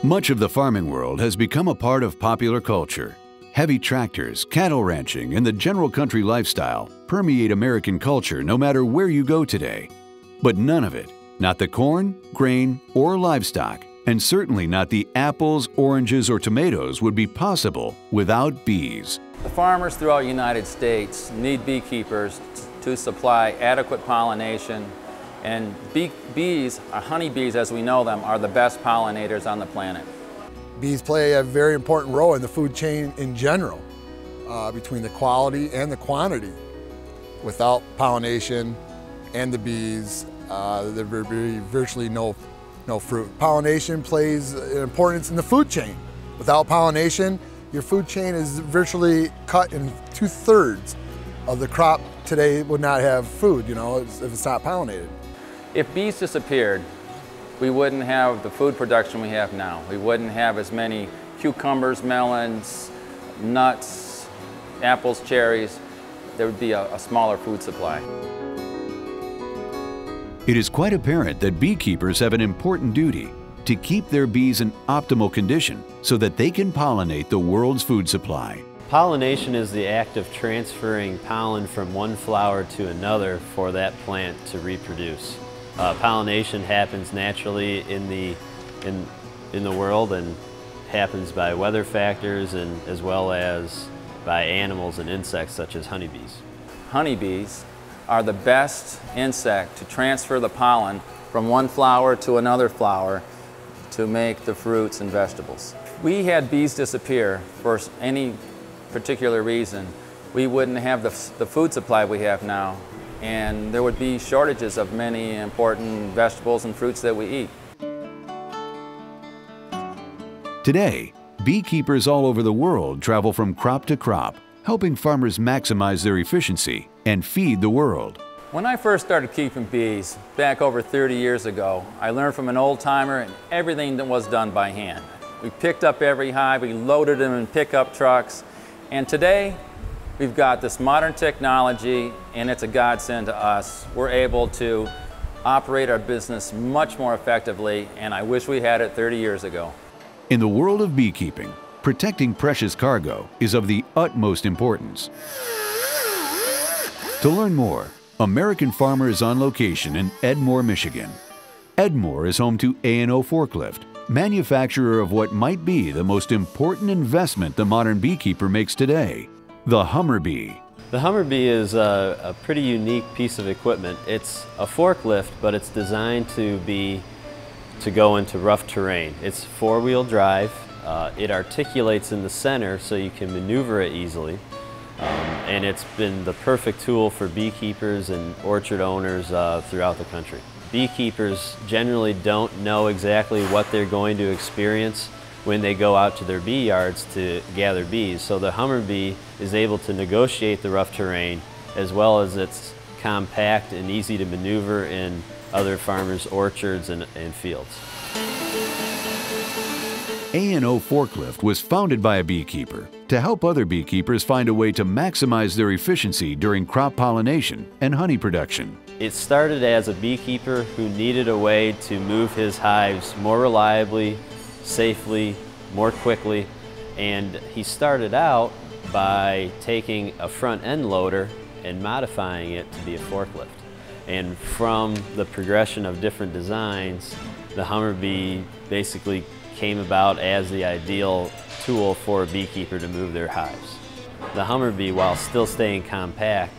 Much of the farming world has become a part of popular culture. Heavy tractors, cattle ranching, and the general country lifestyle permeate American culture no matter where you go today. But none of it, not the corn, grain, or livestock, and certainly not the apples, oranges, or tomatoes would be possible without bees. The farmers throughout the United States need beekeepers to supply adequate pollination, and bees, honeybees as we know them, are the best pollinators on the planet. Bees play a very important role in the food chain in general, between the quality and the quantity. Without pollination and the bees, there would be virtually no fruit. Pollination plays an importance in the food chain. Without pollination, your food chain is virtually cut in 2/3 of the crop today would not have food, if it's not pollinated. If bees disappeared, we wouldn't have the food production we have now. We wouldn't have as many cucumbers, melons, nuts, apples, cherries. There would be a smaller food supply. It is quite apparent that beekeepers have an important duty to keep their bees in optimal condition so that they can pollinate the world's food supply. Pollination is the act of transferring pollen from one flower to another for that plant to reproduce. Pollination happens naturally in the world and happens by weather factors and as well as by animals and insects such as honeybees. Honeybees Are the best insect to transfer the pollen from one flower to another flower to make the fruits and vegetables. If we had bees disappear for any particular reason, we wouldn't have the food supply we have now, and there would be shortages of many important vegetables and fruits that we eat. Today, beekeepers all over the world travel from crop to crop, helping farmers maximize their efficiency and feed the world. When I first started keeping bees, back over 30 years ago, I learned from an old-timer and everything that was done by hand. We picked up every hive, we loaded them in pickup trucks, and today we've got this modern technology and it's a godsend to us. We're able to operate our business much more effectively, and I wish we had it 30 years ago. In the world of beekeeping, protecting precious cargo is of the utmost importance. To learn more, American Farmer is on location in Edmore, Michigan. Edmore is home to A&O Forklift, manufacturer of what might be the most important investment the modern beekeeper makes today, the Hummer bee. The Hummer bee is a pretty unique piece of equipment. It's a forklift, but it's designed to go into rough terrain. It's four-wheel drive. It articulates in the center so you can maneuver it easily. And it's been the perfect tool for beekeepers and orchard owners throughout the country. Beekeepers generally don't know exactly what they're going to experience when they go out to their bee yards to gather bees. So the Hummer bee is able to negotiate the rough terrain as well as it's compact and easy to maneuver in other farmers' orchards and fields. A&O Forklift was founded by a beekeeper to help other beekeepers find a way to maximize their efficiency during crop pollination and honey production. It started as a beekeeper who needed a way to move his hives more reliably, safely, more quickly, and he started out by taking a front end loader and modifying it to be a forklift. And from the progression of different designs, the Hummer bee basically came about as the ideal tool for a beekeeper to move their hives. The Hummer bee, while still staying compact,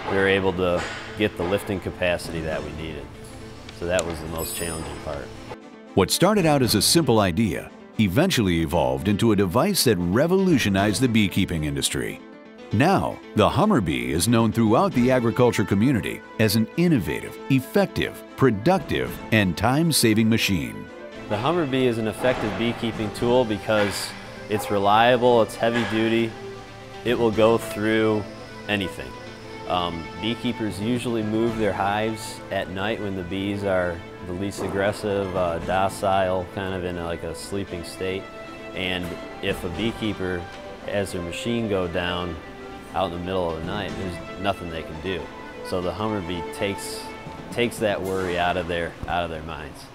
we were able to get the lifting capacity that we needed. So that was the most challenging part. What started out as a simple idea eventually evolved into a device that revolutionized the beekeeping industry. Now, the Hummer bee is known throughout the agriculture community as an innovative, effective, productive, and time-saving machine. The Hummer bee is an effective beekeeping tool because it's reliable, it's heavy duty, it will go through anything. Beekeepers usually move their hives at night when the bees are the least aggressive, docile, kind of in like a sleeping state. And if a beekeeper has their machine go down out in the middle of the night, there's nothing they can do. So the Hummer bee takes that worry out of their minds.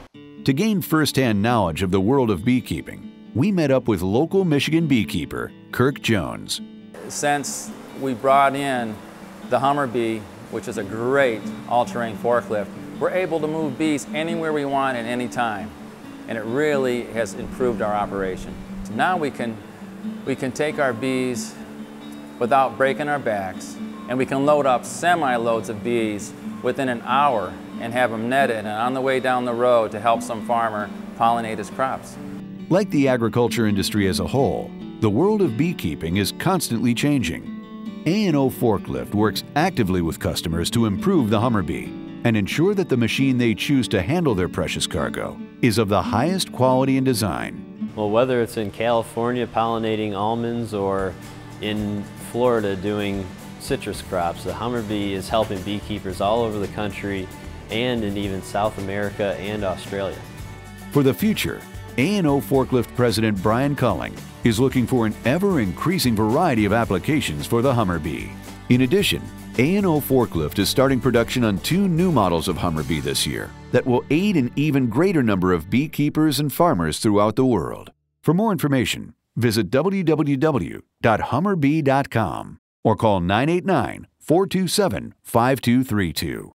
To gain first-hand knowledge of the world of beekeeping, we met up with local Michigan beekeeper Kirk Jones. Since we brought in the Hummer-Bee, which is a great all-terrain forklift, we're able to move bees anywhere we want at any time, and it really has improved our operation. So now we can take our bees without breaking our backs, and we can load up semi-loads of bees within an hour and have them netted and on the way down the road to help some farmer pollinate his crops. Like the agriculture industry as a whole, the world of beekeeping is constantly changing. A&O Forklift works actively with customers to improve the Hummer-Bee and ensure that the machine they choose to handle their precious cargo is of the highest quality and design. Well, whether it's in California pollinating almonds or in Florida doing citrus crops, the Hummer-Bee is helping beekeepers all over the country and in even South America and Australia. For the future, A&O Forklift President Brian Culling is looking for an ever-increasing variety of applications for the Hummer-Bee. In addition, A&O Forklift is starting production on 2 new models of Hummer-Bee this year that will aid an even greater number of beekeepers and farmers throughout the world. For more information, visit www.hummerbee.com or call 989-427-5232.